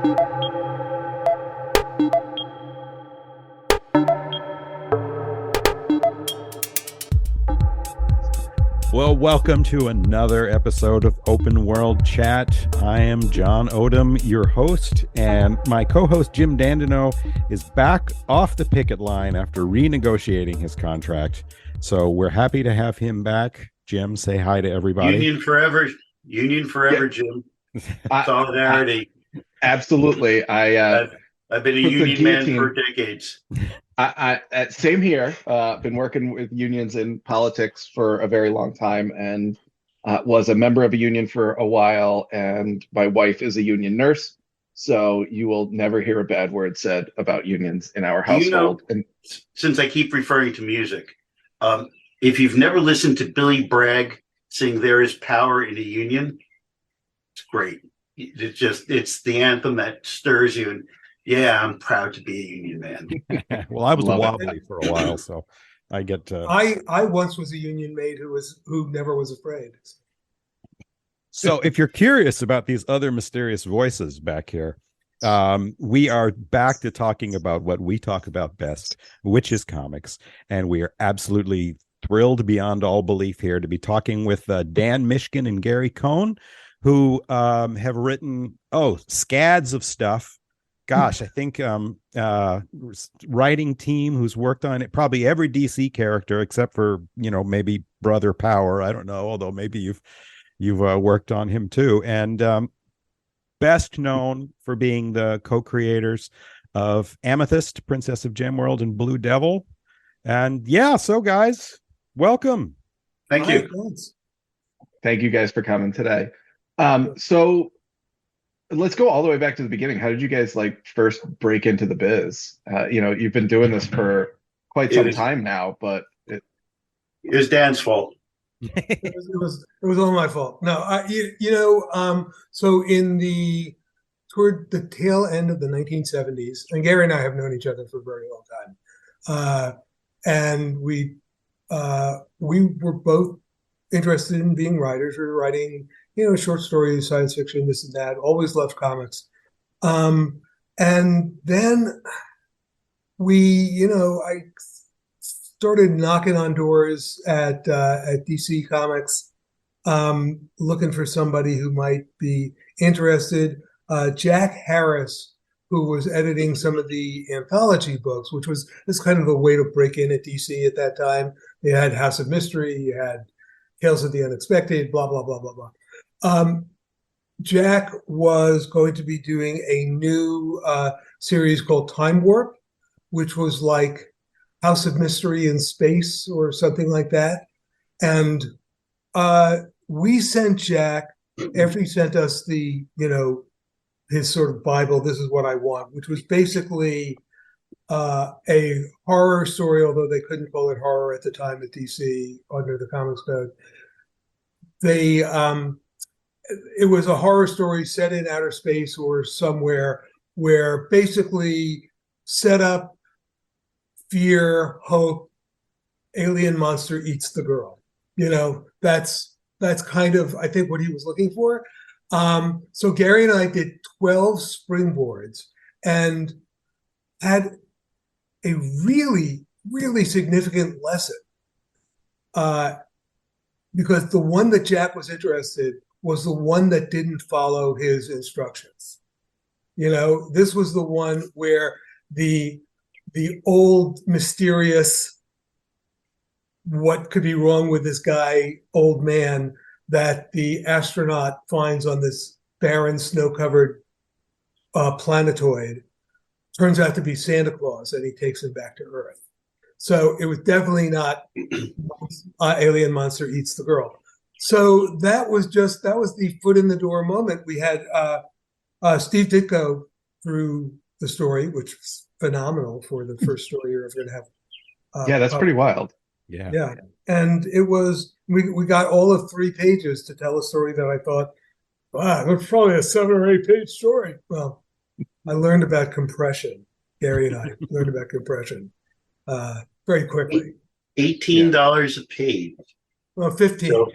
Well, welcome to another episode of Open World Chat. I am John Odom, your host, and my co-host Jim Dandino is back off the picket line after renegotiating his contract. So we're happy to have him back. Jim, say hi to everybody. Union forever, Jim. Solidarity. Absolutely. I've been a union man for decades. Same here. Been working with unions in politics for a very long time, and was a member of a union for a while. And my wife is a union nurse, so you will never hear a bad word said about unions in our household. You know, since I keep referring to music, if you've never listened to Billy Bragg sing "There Is Power in a Union," it's great. It's the anthem that stirs you. And yeah, I'm proud to be a union man. Well, I was a wobbly for a while, so I get to... I once was a union mate who never was afraid. So if you're curious about these other mysterious voices back here, we are back to talking about what we talk about best, which is comics. And we are absolutely thrilled beyond all belief here to be talking with Dan Mishkin and Gary Cohn, who have written, scads of stuff. Gosh, I think writing team who's worked on it, probably every DC character except for, maybe Brother Power. I don't know, although maybe you've worked on him too. And best known for being the co-creators of Amethyst, Princess of Gemworld, and Blue Devil. And yeah, so guys, welcome. Thank you. Thank you guys for coming today. So let's go all the way back to the beginning. How did you guys first break into the biz? You've been doing this for quite some time now, but it was Dan's fault. It was all my fault. No, so toward the tail end of the 1970s, and Gary and I have known each other for a very long time, and we were both interested in being writers. We were writing, short stories, science fiction, this and that. Always loved comics, and then I started knocking on doors at DC Comics, looking for somebody who might be interested. Jack Harris, who was editing some of the anthology books, which was this kind of a way to break in at DC at that time. You had House of Mystery, you had Tales of the Unexpected, blah, blah, blah, blah, blah. Jack was going to be doing a new series called Time Warp, which was like House of Mystery in space or something like that. And we sent Jack, after he sent us the, his sort of Bible, this is what I want, which was basically a horror story, although they couldn't call it horror at the time at DC under the Comics Code. It was a horror story set in outer space or somewhere where basically set up, fear, hope, alien monster eats the girl. That's kind of, I think, what he was looking for. So Gary and I did 12 springboards and had a really, really significant lesson. Because the one that Jack was interested was the one that didn't follow his instructions. This was the one where the old mysterious, what could be wrong with this guy, old man, that the astronaut finds on this barren, snow-covered planetoid turns out to be Santa Claus, and he takes him back to Earth. So it was definitely not alien monster eats the girl. So that was the foot in the door moment. We had Steve Ditko through the story, which was phenomenal for the first story you're ever going to have. Yeah, that's pretty wild. Yeah. And it was, we got all of 3 pages to tell a story that I thought, wow, that's probably a 7 or 8 page story. Well, I learned about compression. Gary and I learned about compression very quickly. $18 a page. Well, 15. So,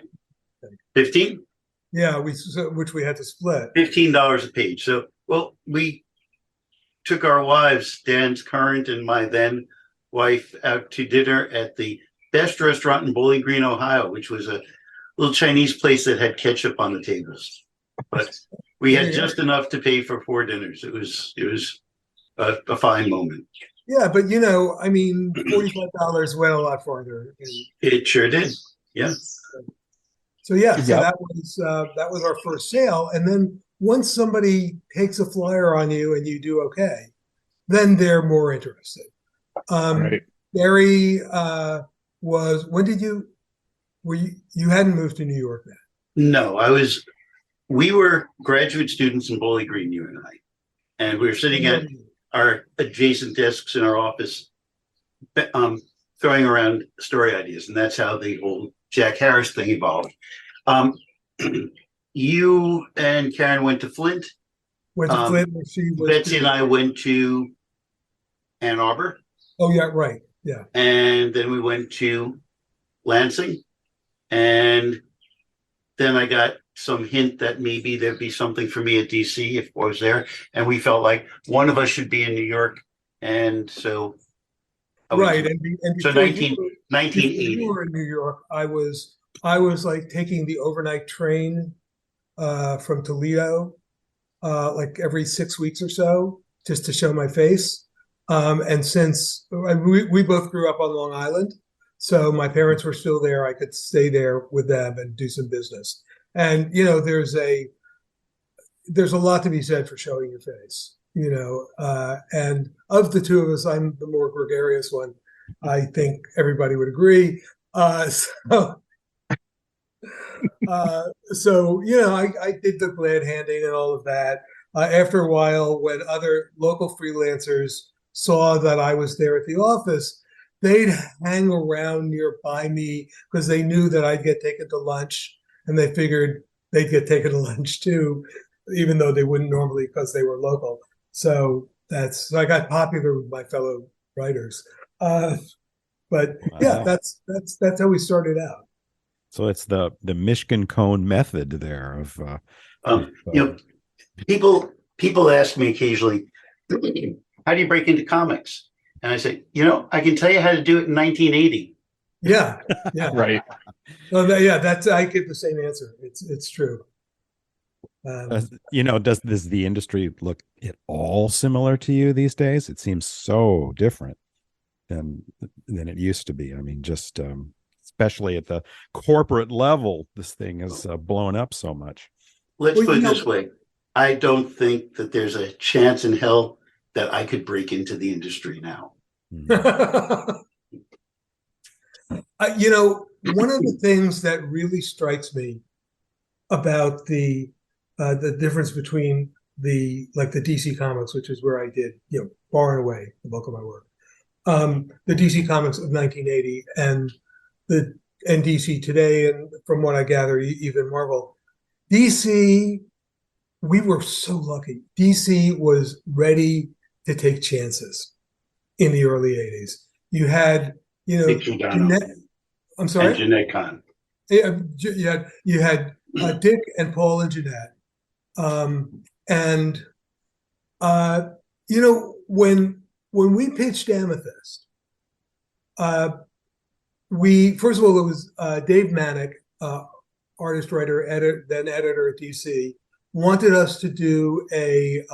15? Yeah, which we had to split. $15 a page. So Well, we took our wives, Dan's current and my then wife, out to dinner at the best restaurant in Bowling Green, Ohio, which was a little Chinese place that had ketchup on the tables. But we had just enough to pay for 4 dinners. It was a fine moment. Yeah, but I mean, $45 went a lot farther. It sure did. Yeah. So yeah, so Yep. that was our first sale, and then once somebody takes a flyer on you and you do okay, then they're more interested. Right. Gary was when did you hadn't moved to New York then? No, we were graduate students in Bowling Green, you and I, and we were sitting at our adjacent desks in our office, throwing around story ideas, and that's how the whole Jack Harris thing evolved. You and Karen went to Flint. Went to Flint, where she was. Betsy and I went to Ann Arbor. Oh yeah, right. Yeah. And then we went to Lansing, and then I got some hint that maybe there'd be something for me at DC if I was there, and we felt like one of us should be in New York, and so right. And so 1980. You were in New York. I was like taking the overnight train from Toledo like every 6 weeks or so just to show my face. And since we both grew up on Long Island, so my parents were still there, I could stay there with them and do some business. And there's a lot to be said for showing your face. And of the two of us, I'm the more gregarious one. I think everybody would agree. So I did the glad handing and all of that. After a while, when other local freelancers saw that I was there at the office, they'd hang around nearby me because they knew that I'd get taken to lunch, and they figured they'd get taken to lunch too, even though they wouldn't normally because they were local. So I got popular with my fellow writers. But yeah, that's how we started out. So it's the Mishkin Cohn method there of people ask me occasionally, how do you break into comics? And I say, I can tell you how to do it in 1980. Yeah. Right. Well, I get the same answer. It's true. does the industry look at all similar to you these days? It seems so different than it used to be. I mean, just especially at the corporate level, this thing has blown up so much. Let's put it this way. I don't think that there's a chance in hell that I could break into the industry now. One of the things that really strikes me about the difference between the DC Comics, which is where I did, far and away the bulk of my work, the DC Comics of 1980 and DC today, and from what I gather, even Marvel. DC, we were so lucky. DC was ready to take chances in the early 80s. You had, Jeanette, I'm sorry? And Jeanette Kahn. Yeah, you had Dick and Paul and Jeanette. When we pitched Amethyst, first of all, it was Dave Manick, artist, writer, then editor at DC, wanted us to do an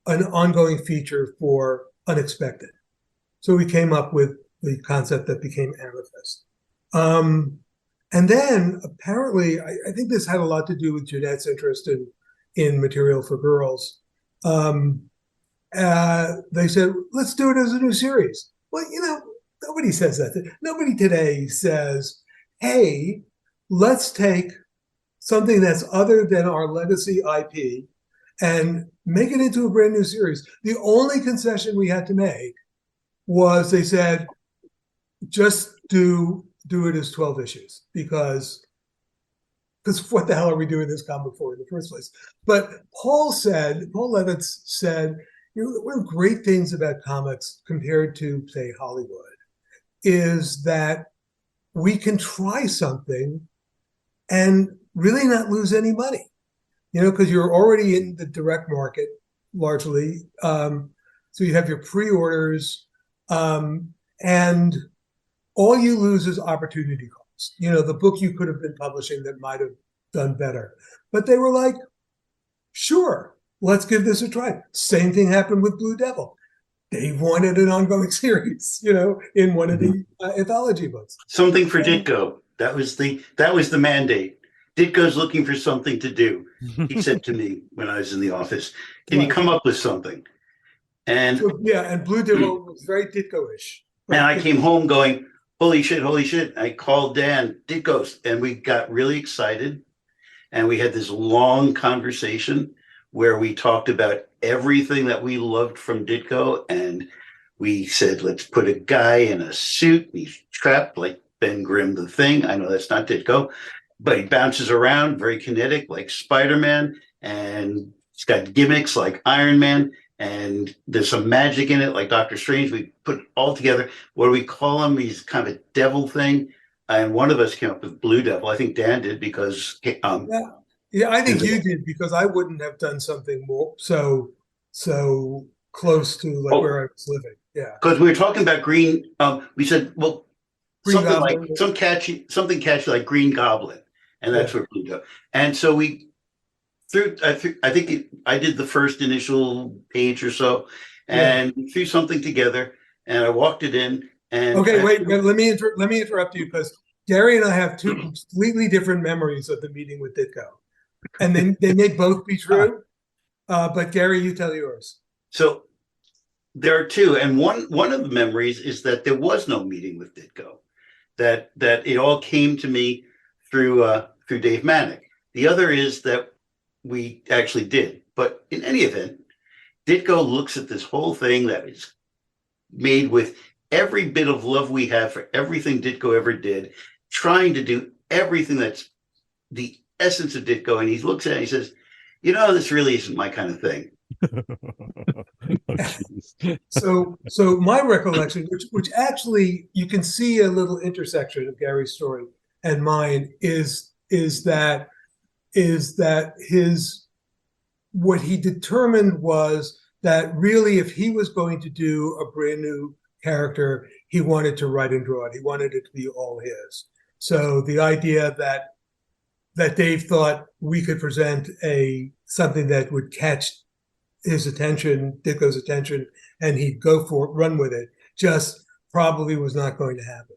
ongoing feature for Unexpected. So we came up with the concept that became Amethyst. And then apparently, I think this had a lot to do with Jeanette's interest in material for girls. They said, let's do it as a new series. Well, nobody says that. Nobody today says, hey, let's take something that's other than our legacy IP and make it into a brand new series. The only concession we had to make was they said, just do it as 12 issues because what the hell are we doing this comic for in the first place? But Paul Levitz said, one of the great things about comics compared to, say, Hollywood is that we can try something and really not lose any money. because you're already in the direct market largely. So you have your pre-orders, and all you lose is opportunity cost. The book you could have been publishing that might have done better. But they were like, sure, let's give this a try. Same thing happened with Blue Devil. They wanted an ongoing series, in one of the anthology books. Something for Ditko. That was the mandate. Ditko's looking for something to do. He said to me when I was in the office, "Can you come up with something?" And and Blue Devil was very Ditko-ish. And I came home going, holy shit. I called Dan, Ditko's, and we got really excited. And we had this long conversation where we talked about everything that we loved from Ditko. And we said, let's put a guy in a suit. He's trapped like Ben Grimm, the Thing. I know that's not Ditko, but he bounces around, very kinetic, like Spider-Man. And he's got gimmicks like Iron Man. And there's some magic in it, like Doctor Strange. We put it all together. What do we call him? He's kind of a devil thing. And one of us came up with Blue Devil. I think Dan did because I think you did, because I wouldn't have done something more so close to where I was living. Yeah, because we were talking about green. We said, well, Green something Goblin. like something catchy like Green Goblin, and that's where Blue Devil. And so we I think I did the first initial page or so, and threw something together, and I walked it in. And wait, let me interrupt you, because Gary and I have two completely different memories of the meeting with Ditko, and they may both be true. But Gary, you tell yours. So there are two, and one of the memories is that there was no meeting with Ditko, that it all came to me through Dave Manick. The other is that we actually did. But in any event, Ditko looks at this whole thing that is made with every bit of love we have for everything Ditko ever did, trying to do everything that's the essence of Ditko. And he looks at it and he says, this really isn't my kind of thing. So my recollection, which actually you can see a little intersection of Gary's story and mine, is that what he determined was that really, if he was going to do a brand new character, he wanted to write and draw it. He wanted it to be all his. So the idea that Dave thought we could present something that would catch his attention, Ditko's attention, and he'd run with it, just probably was not going to happen.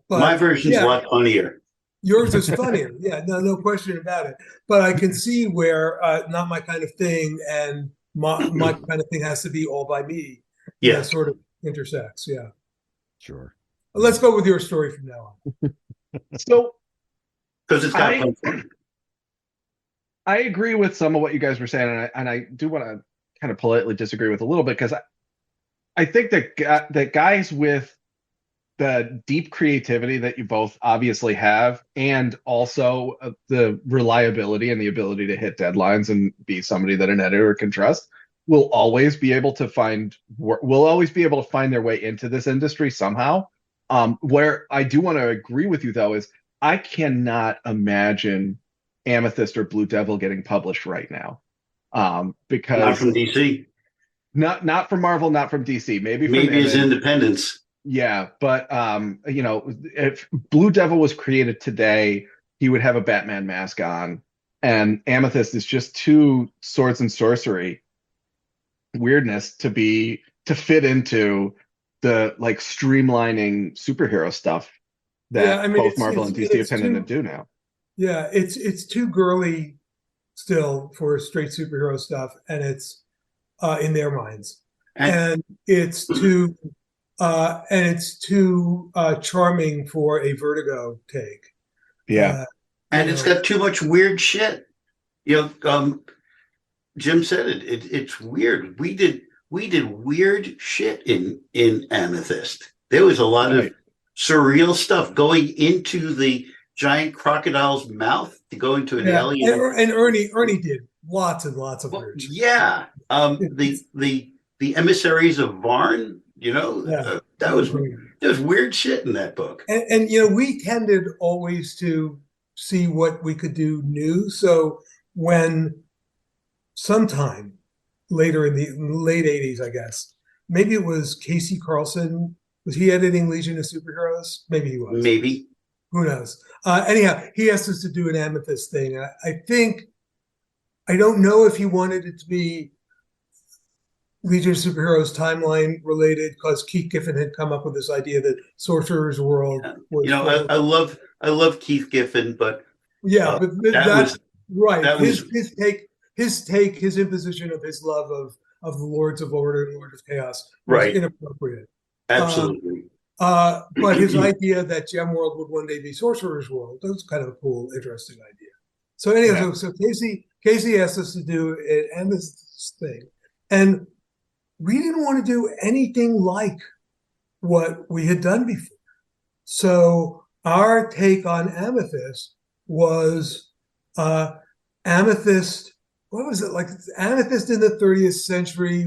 But my version's a lot funnier. Yours is funnier. Yeah, no question about it. But I can see where not my kind of thing and my kind of thing has to be all by me. Yeah, sort of intersects. Yeah. Sure. Let's go with your story from now on. So, because it's got I agree with some of what you guys were saying, and I do want to kind of politely disagree with a little bit, because I think that guys with the deep creativity that you both obviously have, and also the reliability and the ability to hit deadlines and be somebody that an editor can trust, will always be able to find their way into this industry somehow. Where I do want to agree with you, though, is I cannot imagine Amethyst or Blue Devil getting published right now, because not from DC, not from Marvel, not from DC, maybe as independents. Yeah, but if Blue Devil was created today, he would have a Batman mask on, and Amethyst is just too swords and sorcery weirdness to fit into the streamlining superhero stuff that both Marvel and DC have tended to do now. Yeah, it's too girly still for straight superhero stuff, and it's in their minds, and it's too charming for a Vertigo take. Yeah, and it's got too much weird shit. Jim said it. It's weird. We did weird shit in Amethyst. There was a lot of surreal stuff going into the giant crocodile's mouth to go into an alien. And Ernie did lots and lots of weird shit. Yeah. The emissaries of Varn. There was weird shit in that book. And we tended always to see what we could do new. So when sometime later in the late 80s, I guess, maybe it was Casey Carlson. Was he editing Legion of Superheroes? Maybe he was. Maybe. Who knows? Anyhow, he asked us to do an Amethyst thing. I don't know if he wanted it to be Legion of Superheroes timeline related, because Keith Giffen had come up with this idea that Sorcerer's World was. You know, I love Keith Giffen, but yeah, but that's right. That his take, his imposition of his love of the Lords of Order and Lords of Chaos was inappropriate. Absolutely. But his idea that Gemworld would one day be Sorcerer's World, that was kind of a cool, interesting idea. So anyway, so Casey asked us to do it and this thing, and we didn't want to do anything like what we had done before. So our take on Amethyst was Amethyst. What was it like? Amethyst in the 30th century,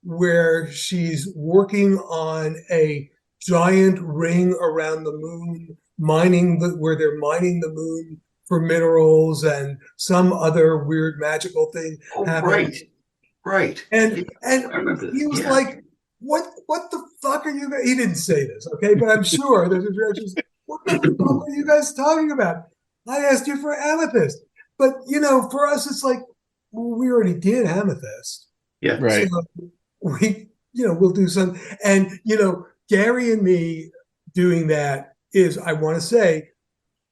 where she's working on a giant ring around the moon, where they're mining the moon for minerals and some other weird magical thing happens. Right. And he was like, what the fuck are you guys? He didn't say this, okay, but I'm sure there's a direction. What the fuck are you guys talking about? I asked you for Amethyst. But, for us, it's like, well, we already did Amethyst. Yeah. Right. So we'll do some. And, Gary and me doing that is, I want to say,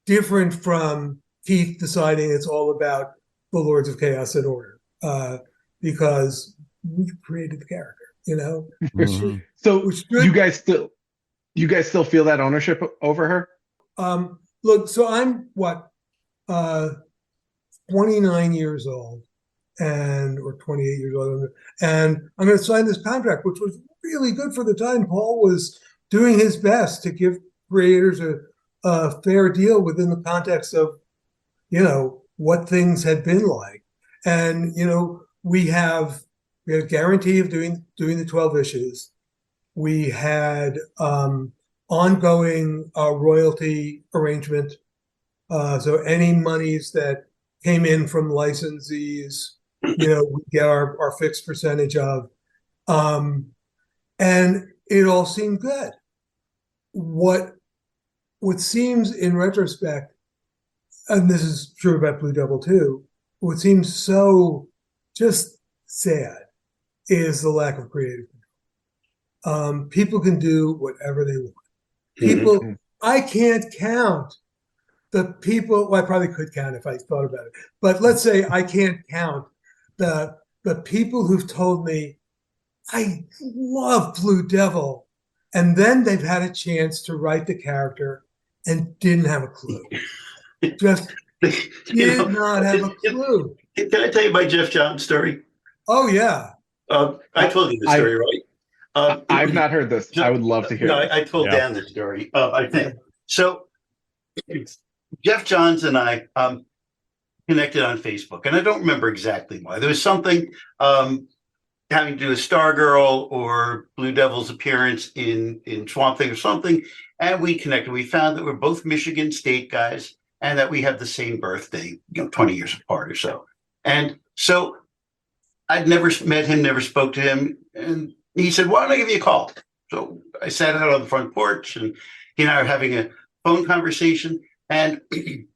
different from Keith deciding it's all about the Lords of Chaos and Order, because we created the character, Mhm. So you guys still feel that ownership over her? Look, so I'm 29 years old or 28 years old, and I'm going to sign this contract, which was really good for the time. Paul was doing his best to give creators a fair deal within the context of, what things had been like. And, we had a guarantee of doing the 12 issues. We had ongoing royalty arrangement. So any monies that came in from licensees, we get our fixed percentage of. And it all seemed good. What seems in retrospect, and this is true about Blue Devil too, what seems so just sad is the lack of creative control. People can do whatever they want. People, I can't count the people. Well, I probably could count if I thought about it, but let's say I can't count the people who've told me, I love Blue Devil, and then they've had a chance to write the character and didn't have a clue. Just did not have a clue. Can I tell you my Geoff Johns story? Oh yeah. I told you the story, right? I've not heard this. I would love to hear it. I told Dan the story, I think. So Geoff Johns and I connected on Facebook, and I don't remember exactly why. There was something having to do with Stargirl or Blue Devil's appearance in Swamp Thing or something, and we connected. We found that we're both Michigan State guys, and that we had the same birthday, 20 years apart or so. And so I'd never met him, never spoke to him, and he said, "Why don't I give you a call?" So I sat out on the front porch, and he and I were having a phone conversation, and we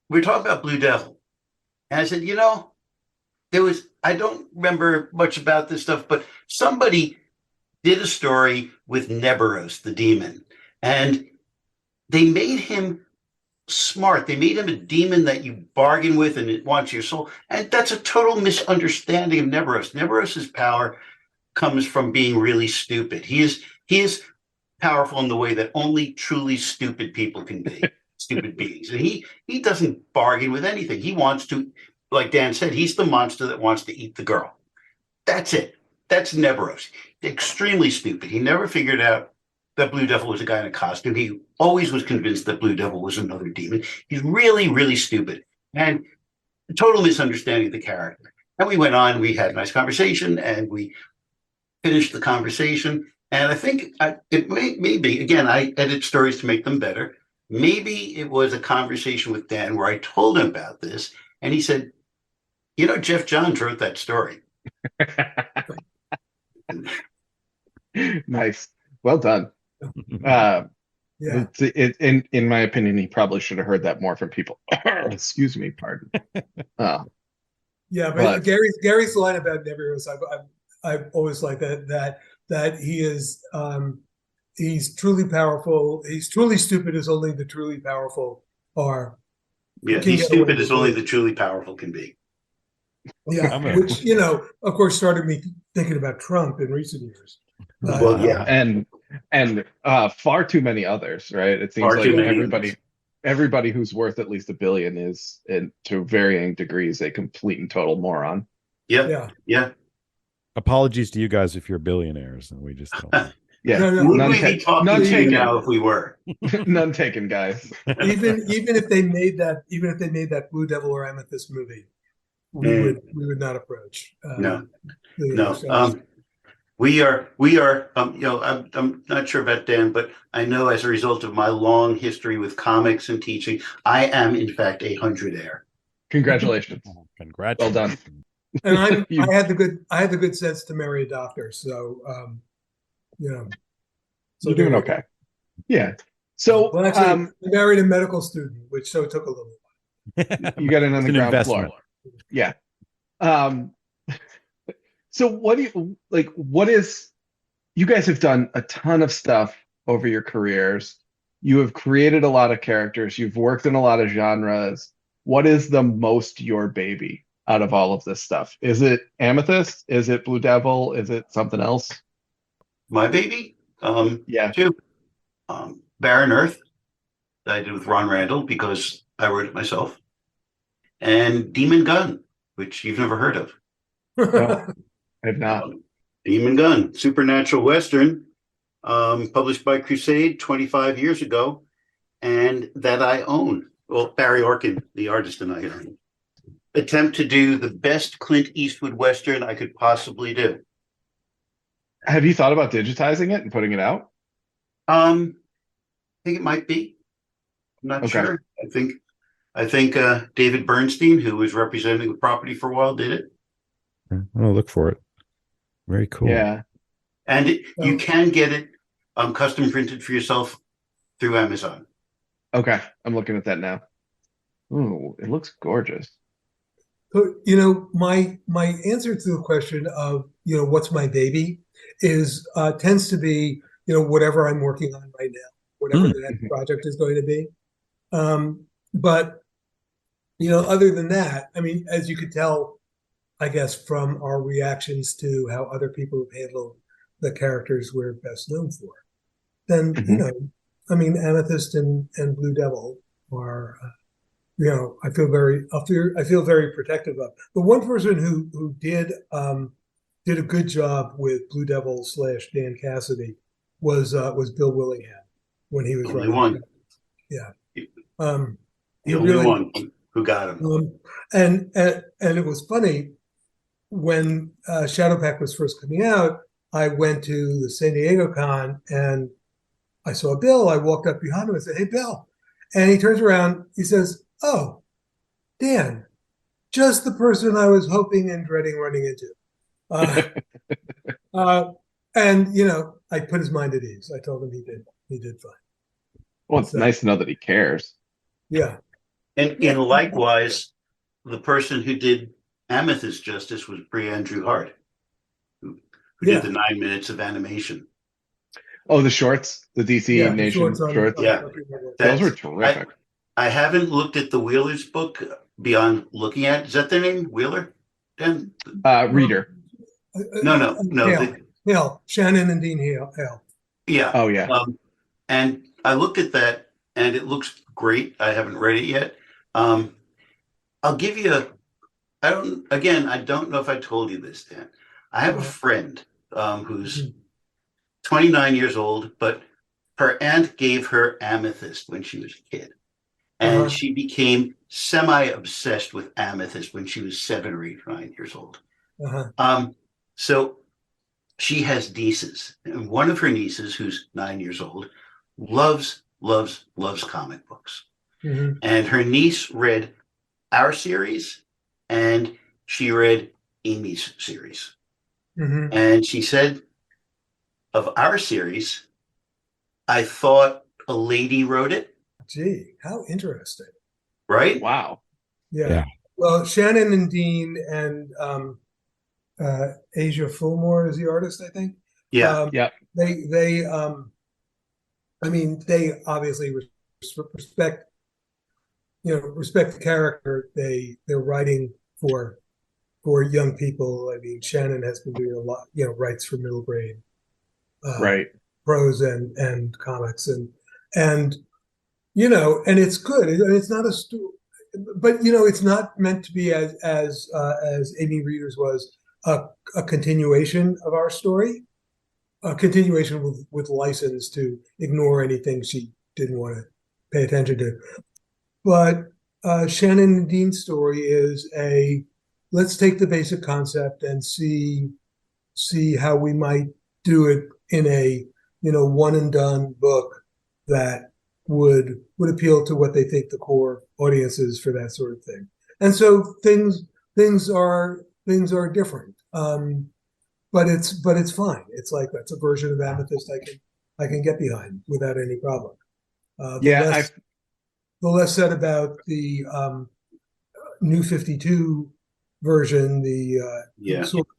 were talking about Blue Devil. And I said, I don't remember much about this stuff, but somebody did a story with Neberos, the demon, and they made him smart. They made him a demon that you bargain with and it wants your soul. And that's a total misunderstanding of Neberos. Neberos's power comes from being really stupid. He is powerful in the way that only truly stupid people can be, stupid beings. And he doesn't bargain with anything. He wants to, like Dan said, he's the monster that wants to eat the girl. That's it. That's Neberos. Extremely stupid. He never figured out that Blue Devil was a guy in a costume. He always was convinced that Blue Devil was another demon. He's really, really stupid and a total misunderstanding of the character. And we went on, we had a nice conversation, and we finished the conversation. And I think it may be, again, I edit stories to make them better. Maybe it was a conversation with Dan where I told him about this, and he said, Geoff Johns wrote that story. Nice. Well done. Uh, Yeah. in my opinion, he probably should have heard that more from people. Excuse me, pardon. Yeah, but But Gary's line about Nebulos, I've always liked that he is he's truly powerful. He's truly stupid as only the truly powerful are. Yeah, Can he's get away stupid as with only it. the truly powerful can be. Yeah, which of course, started me thinking about Trump in recent years. Well, yeah. and far too many others, right? It seems Far like too many. everybody who's worth at least $1 billion is, to varying degrees, a complete and total moron. Yeah. Apologies to you guys if you're billionaires and we just don't. Yeah, No, Would none we be talking none to you taken. now if we were? None taken, guys. even if they made that Blue Devil or Amethyst movie, we would not approach. No. So. We are. I'm not sure about Dan, but I know as a result of my long history with comics and teaching, I am in fact a 100-aire. Congratulations. Congratulations. Well done. And I had the good sense to marry a doctor, so so you're doing okay. Yeah. So well, actually, I married a medical student, which took a little while. You got in on the ground investment. floor. Yeah. So what do you like? What is? You guys have done a ton of stuff over your careers. You have created a lot of characters. You've worked in a lot of genres. What is the most your baby out of all of this stuff? Is it Amethyst? Is it Blue Devil? Is it something else? My baby? Yeah. Two. Barren Earth that I did with Ron Randall because I wrote it myself. And Demon Gun, which you've never heard of. No, I have not. Demon Gun, supernatural Western, published by Crusade 25 years ago, and that I own. Well, Barry Orkin, the artist, and I own. Attempt to do the best Clint Eastwood Western I could possibly do. Have you thought about digitizing it and putting it out? I think it might be. I'm not sure. I think David Bernstein, who was representing the property for a while, did it. I'll look for it. Very cool. Yeah. And you can get it custom printed for yourself through Amazon. Okay. I'm looking at that now. Ooh, it looks gorgeous. So, my answer to the question of, what's my baby is tends to be, whatever I'm working on right now, whatever the next project is going to be. But, other than that, I mean, as you could tell, I guess, from our reactions to how other people have handled the characters we're best known for, then, I mean, Amethyst and Blue Devil are, I feel very protective of. The one person who did a good job with Blue Devil / Dan Cassidy was Bill Willingham when he was Only writing. one. Yeah. The only one who got him. And it was funny when Shadowpact was first coming out. I went to the San Diego Con and I saw Bill. I walked up behind him and said, "Hey, Bill," and he turns around. He says, "Oh, Dan, just the person I was hoping and dreading running into." And I put his mind at ease. I told him he did fine. Well, it's nice to know that he cares. Yeah. And likewise, the person who did Amethyst justice was Brianne Drew Hart, who did the 9 minutes of animation. Oh, the shorts, the DC Nation shorts. Yeah, those were terrific. I haven't looked at the Wheeler's book beyond looking at. Is that their name, Wheeler? Dan? Reader. No. Hale. Shannon and Dean Hale. Yeah. Oh yeah. And I looked at that, and it looks great. I haven't read it yet. I'll give you I don't know if I told you this, Dan. I have a friend who's 29 years old, but her aunt gave her Amethyst when she was a kid. And she became semi-obsessed with Amethyst when she was 7 or 8 or 9 years old. So she has nieces. And one of her nieces, who's 9 years old, loves comic books. And her niece read our series and she read Amy's series. Mhm. And she said, of our series, I thought a lady wrote it, Gee, how interesting. right? Wow. Yeah. Yeah. Well, Shannon and Dean and Asia Fulmore is the artist, I think. Yeah. Yep. They I mean, they obviously respect, respect the character. They're writing for young people. I mean, Shannon has been doing a lot, writes for middle grade Right. prose and comics and and it's good. It's not a story, but it's not meant to be as Amy Readers was a continuation of our story, a continuation with license to ignore anything she didn't want to pay attention to. But Shannon and Dean's story is let's take the basic concept and see how we might do it in a one and done book that would appeal to what they think the core audience is for that sort of thing. And so things are different. But it's fine. It's like that's a version of Amethyst I can get behind without any problem. The less said about the New 52 version, the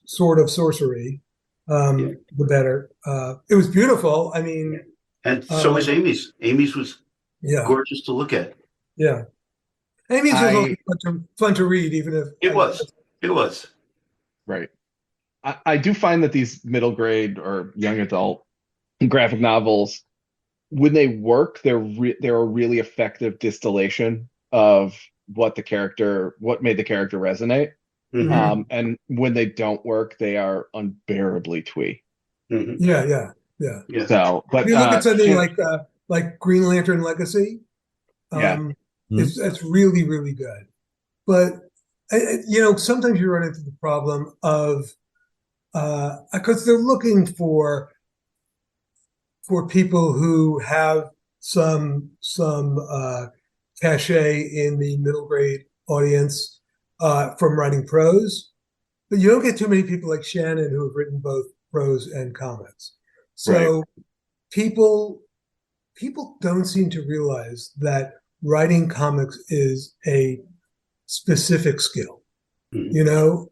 Sword of Sorcery, the better. It was beautiful. I mean, and so was Amy's. Amy's was gorgeous to look at. Yeah, Amy's was also fun to read, even if it was. Right. I do find that these middle grade or young adult graphic novels, when they work, they're a really effective distillation of what made the character resonate. Mm-hmm. And when they don't work, they are unbearably twee. Mm-hmm. Yeah. So, but if you look at something like Green Lantern Legacy, it's really, really good. But sometimes you run into the problem of because they're looking for people who have some cachet in the middle grade audience from writing prose, but you don't get too many people like Shannon who have written both prose and comics. So people don't seem to realize that writing comics is a specific skill. Mm-hmm.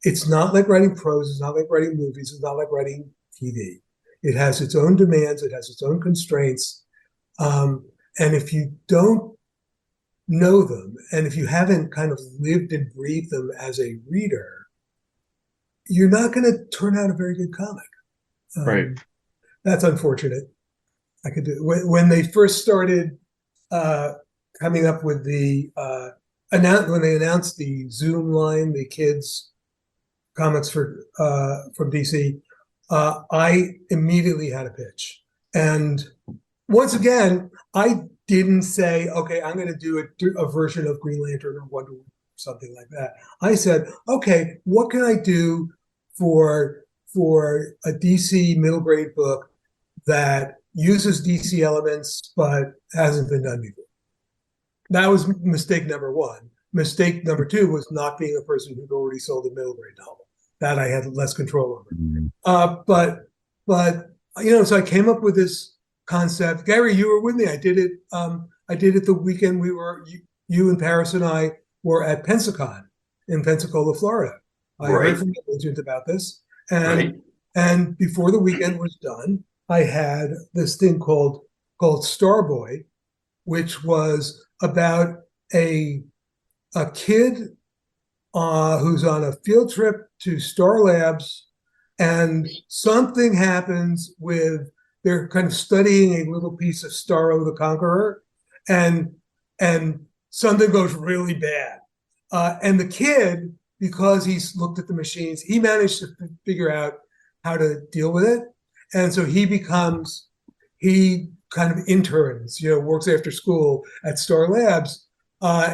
It's not like writing prose. It's not like writing movies. It's not like writing TV. It has its own demands. It has its own constraints. And if you don't know them, and if you haven't kind of lived and breathed them as a reader, you're not going to turn out a very good comic. That's unfortunate. I could do when they first started coming up with the when they announced the Zoom line, the kids comics from DC. I immediately had a pitch, and once again, I didn't say, "Okay, I'm going to do a version of Green Lantern or Wonder Woman or something like that." I said, "Okay, what can I do for a DC middle grade book that uses DC elements but hasn't been done before?" That was mistake number one. Mistake number two was not being a person who'd already sold a middle grade novel. That I had less control over. Mm-hmm. But so I came up with this concept. Gary, you were with me. I did it. I did it the weekend you and Paris and I were at Pensacon in Pensacola, Florida. I heard from the agent about this, and before the weekend was done, I had this thing called Starboy, which was about a kid who's on a field trip to Star Labs, and something happens with they're kind of studying a little piece of Starro the Conqueror, and something goes really bad. And the kid, because he's looked at the machines, he managed to figure out how to deal with it, and so he kind of interns, works after school at Star Labs.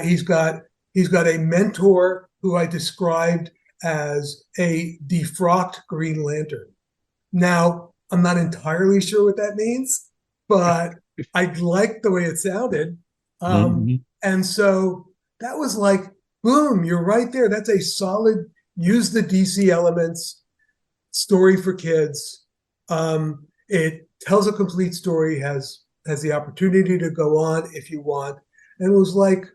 He's got a mentor who I described as a defrocked Green Lantern. Now, I'm not entirely sure what that means, but I liked the way it sounded. And so that was like boom, you're right there. That's a solid, use the DC elements story for kids. It tells a complete story, has the opportunity to go on if you want. And it was like,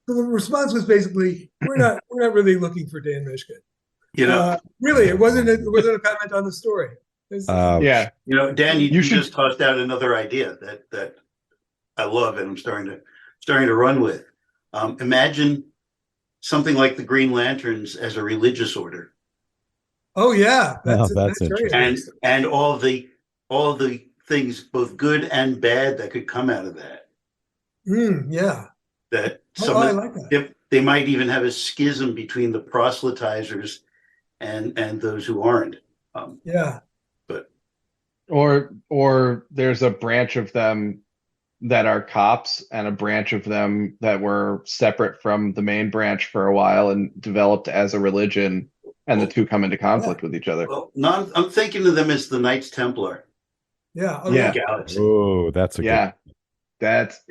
the response was basically, we're not really looking for Dan Mishkin. Really, it wasn't a comment on the story. Yeah. Dan, you should just tossed out another idea that I love and I'm starting to run with. Imagine something like the Green Lanterns as a religious order. Oh yeah, that's very interesting. And all the things, both good and bad, that could come out of that. Yeah. That I like that. They might even have a schism between the proselytizers and those who aren't. Yeah. But or there's a branch of them that are cops and a branch of them that were separate from the main branch for a while and developed as a religion, and the two come into conflict with each other. Well, I'm thinking of them as the Knights Templar. Yeah. Oh, yeah. Galaxy. Oh, that's a good. That's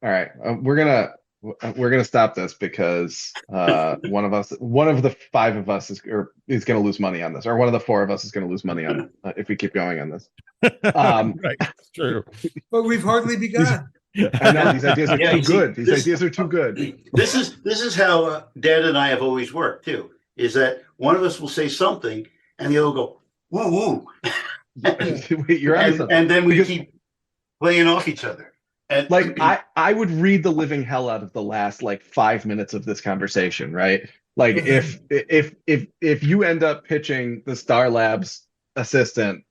all right. We're gonna stop this because one of the five of us is going to lose money on this, or one of the four of us is going to lose money on it if we keep going on this. Right, it's true. But we've hardly begun. I know these ideas are too good. These ideas are too good. This is how Dad and I have always worked too. Is that one of us will say something and the other will go woo woo, Wait, you're and then we keep playing off each other. And like I would read the living hell out of the last like 5 minutes of this conversation, right? Like if you end up pitching the Star Labs assistant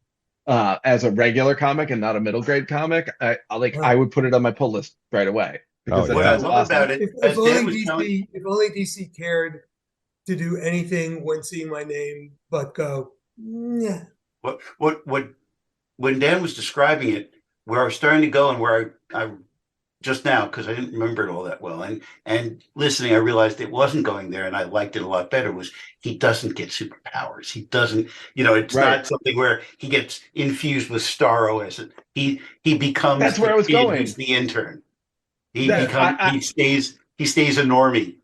as a regular comic and not a middle grade comic, I would put it on my pull list right away. Because what I love about it, if only DC cared to do anything when seeing my name, but go, yeah. What when Dan was describing it, where I was starting to go and where I just now, because I didn't remember it all that well, and listening, I realized it wasn't going there, and I liked it a lot better. Was he doesn't get superpowers? He doesn't, it's not something where he gets infused with Starro as it. He becomes. That's where I was going. He's the intern. He stays a normie.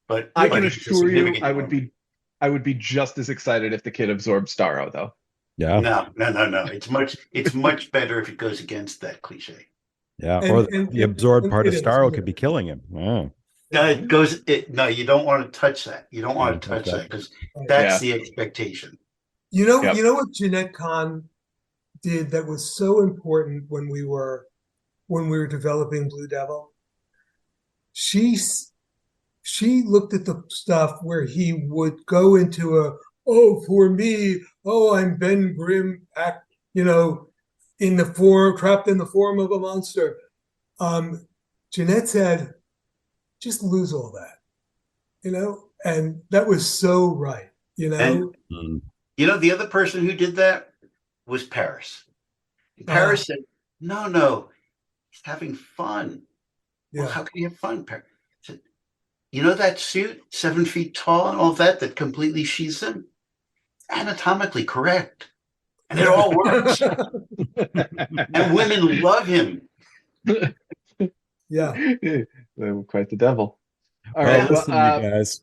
But I can assure you, I would be just as excited if the kid absorbed Starro, though. Yeah. No. It's much better if it goes against that cliche. Yeah, or the absorbed part of Starro could be killing him. Oh. No, you don't want to touch that. You don't want to touch that because that's the expectation. You know what Jeanette Kahn did that was so important when we were developing Blue Devil? She looked at the stuff where he would go into for me, I'm Ben Grimm, trapped in the form of a monster. Jeanette said, just lose all that, and that was so right, And, the other person who did that was Paris. Paris said, no, he's having fun. Yeah. Well, how can you have fun, Paris? Said, that suit, 7 feet tall and all that completely sheathes him? Anatomically correct. And it all works. And women love him. Yeah. Quite the devil. All Well, right, listen, you guys,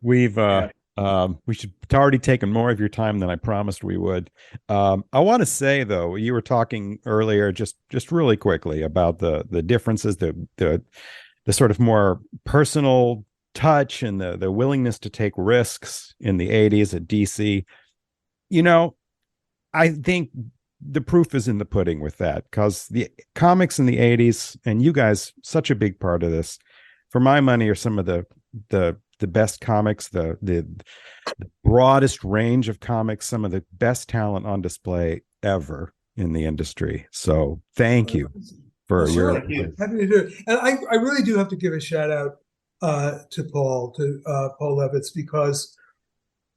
we should already taken more of your time than I promised we would. I want to say though, you were talking earlier, just really quickly about the differences, the sort of more personal touch and the willingness to take risks in the 80s at DC. I think the proof is in the pudding with that, because the comics in the 80s, and you guys, such a big part of this, for my money, are some of the best comics, the broadest range of comics, some of the best talent on display ever in the industry. So thank you for your happy to do it. And I really do have to give a shout out to Paul Levitz, because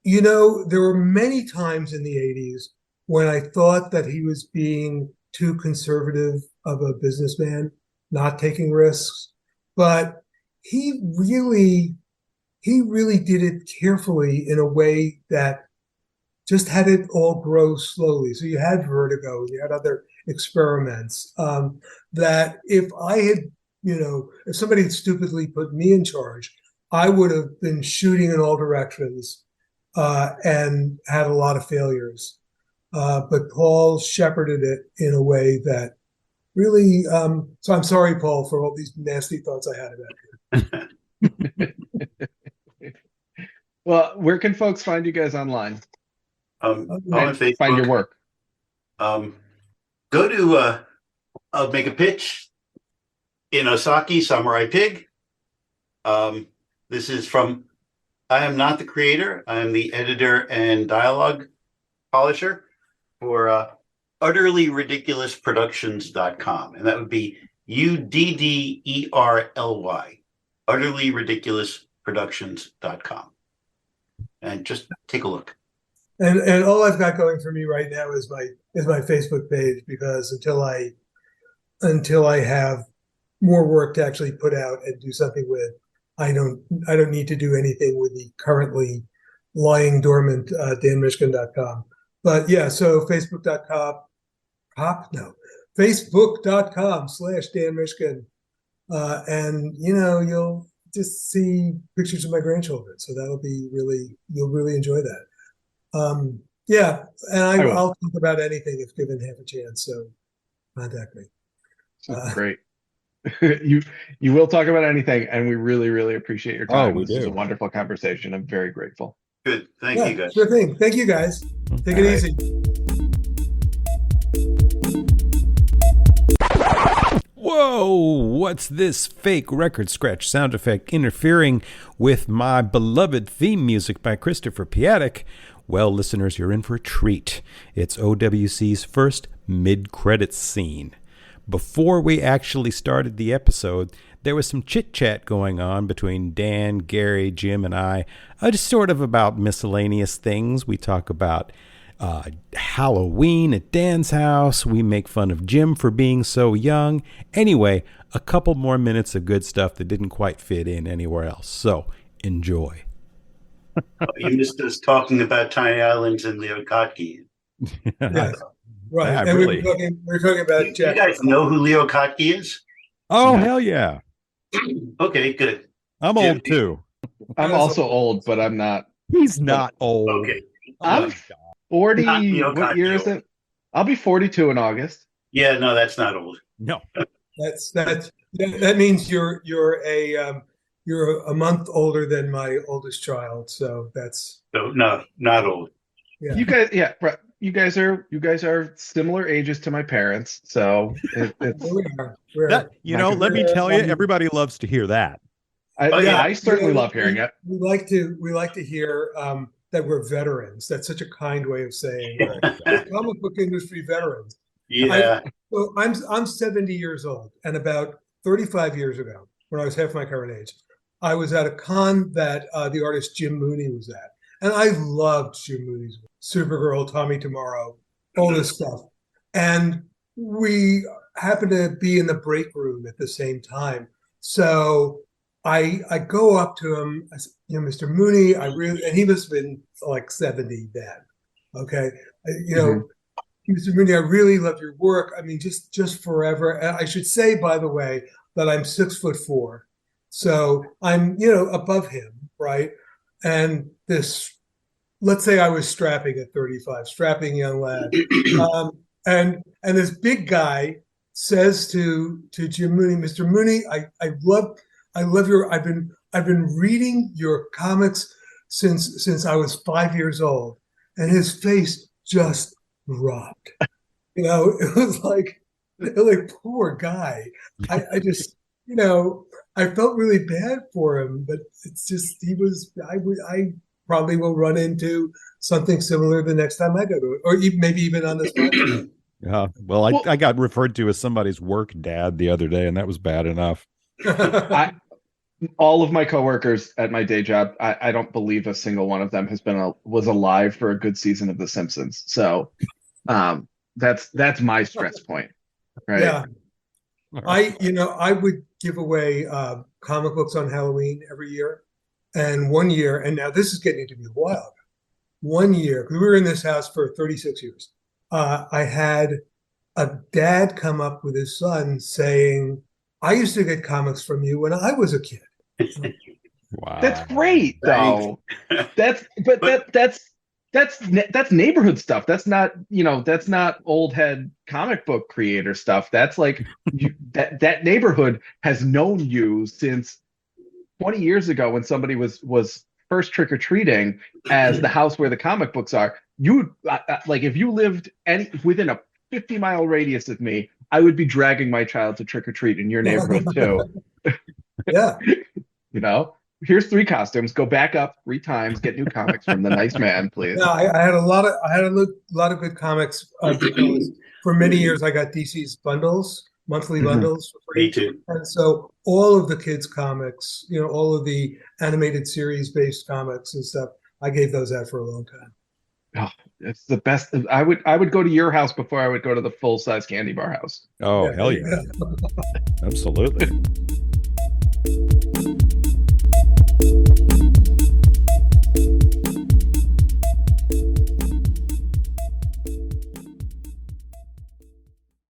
there were many times in the 80s when I thought that he was being too conservative of a businessman, not taking risks. But he really did it carefully in a way that just had it all grow slowly. So you had Vertigo, you had other experiments that if I had, if somebody had stupidly put me in charge, I would have been shooting in all directions and had a lot of failures. But Paul shepherded it in a way that really, so I'm sorry, Paul, for all these nasty thoughts I had about you. Well, where can folks find you guys online? On Facebook. Find your work. Go to Make a Pitch in Osaki, Samurai Pig. This is from, I am not the creator. I am the editor and dialogue polisher for utterlyridiculousproductions.com. And that would be UDDERLY, utterlyridiculousproductions.com. And just take a look. And all I've got going for me right now is my Facebook page, because until I have more work to actually put out and do something with, I don't need to do anything with the currently lying dormant danmishkin.com. But yeah, so facebook.com/danmishkin. And you'll just see pictures of my grandchildren. So you'll really enjoy that. Yeah, and I'll talk about anything if given half a chance. So contact me. Great. You will talk about anything, and we really, really appreciate your time. This is a wonderful conversation. I'm very grateful. Good. Thank you, guys. Sure thing. Thank you, guys. Take it easy. Whoa, what's this fake record scratch sound effect interfering with my beloved theme music by Christopher Piatek? Well, listeners, you're in for a treat. It's OWC's first mid-credits scene. Before we actually started the episode, there was some chit-chat going on between Dan, Gary, Jim, and I, just sort of about miscellaneous things. We talk about Halloween at Dan's house. We make fun of Jim for being so young. Anyway, a couple more minutes of good stuff that didn't quite fit in anywhere else. So, enjoy. You missed us talking about tiny islands and Leo Kottke. Yes. Right. Yeah, and really. we're talking about You guys know who Leo Kottke is? Oh, hell yeah. Okay, good. I'm Jim, old, too. I'm also old, but I'm not. He's not old. Okay. I'm 40. Not Leo What year is Kottke. it? I'll be 42 in August. Yeah, no, that's not old. No. That means you're a month older than my oldest child, so that's No, not old. yeah. You guys, yeah, right. You guys are similar ages to my parents, so it's. Here we are. Let me tell you, everybody loves to hear that. I certainly love hearing it. We like to hear that we're veterans. That's such a kind way of saying comic book industry veterans. Yeah. So I'm 70 years old, and about 35 years ago, when I was half my current age, I was at a con that the artist Jim Mooney was at, and I loved Jim Mooney's work. Supergirl, Tommy Tomorrow, all this stuff, and we happened to be in the break room at the same time. So I go up to him, I said, Mr. Mooney, and he must have been like 70 then. Okay, Mr. Mooney, I really love your work. I mean, just forever. And I should say, by the way, that I'm 6'4", so I'm above him, right? And let's say I was strapping at 35, strapping young lad, and this big guy says to Jim Mooney, Mr. Mooney, I love your. I've been reading your comics since I was 5 years old, and his face just dropped. It was like poor guy. I just I felt really bad for him, but it's just I probably will run into something similar the next time I go to it, or maybe even on this podcast. Yeah. Well, I got referred to as somebody's work dad the other day, and that was bad enough. All of my coworkers at my day job, I don't believe a single one of them was alive for a good season of The Simpsons. So that's my stress point, right? Yeah. I would give away comic books on Halloween every year. And one year, and now this is getting to be wild. One year, because we were in this house for 36 years, I had a dad come up with his son saying, I used to get comics from you when I was a kid. Wow. That's great, though. That's that's neighborhood stuff. That's not, that's not old head comic book creator stuff. That's like that neighborhood has known you since 20 years ago when somebody was first trick-or-treating as the house where the comic books are. You like, if you lived within a 50-mile radius of me, I would be dragging my child to trick-or-treat in your neighborhood too. Yeah. Here's 3 costumes. Go back up 3 times. Get new comics from the nice man, please. No, I had a lot of good comics because for many years I got DC's bundles, monthly bundles for free. Me too. And so all of the kids' comics, all of the animated series based comics and stuff, I gave those out for a long time. Oh, it's the best. I would go to your house before I would go to the full size candy bar house. Oh, Yeah, hell yeah. Absolutely.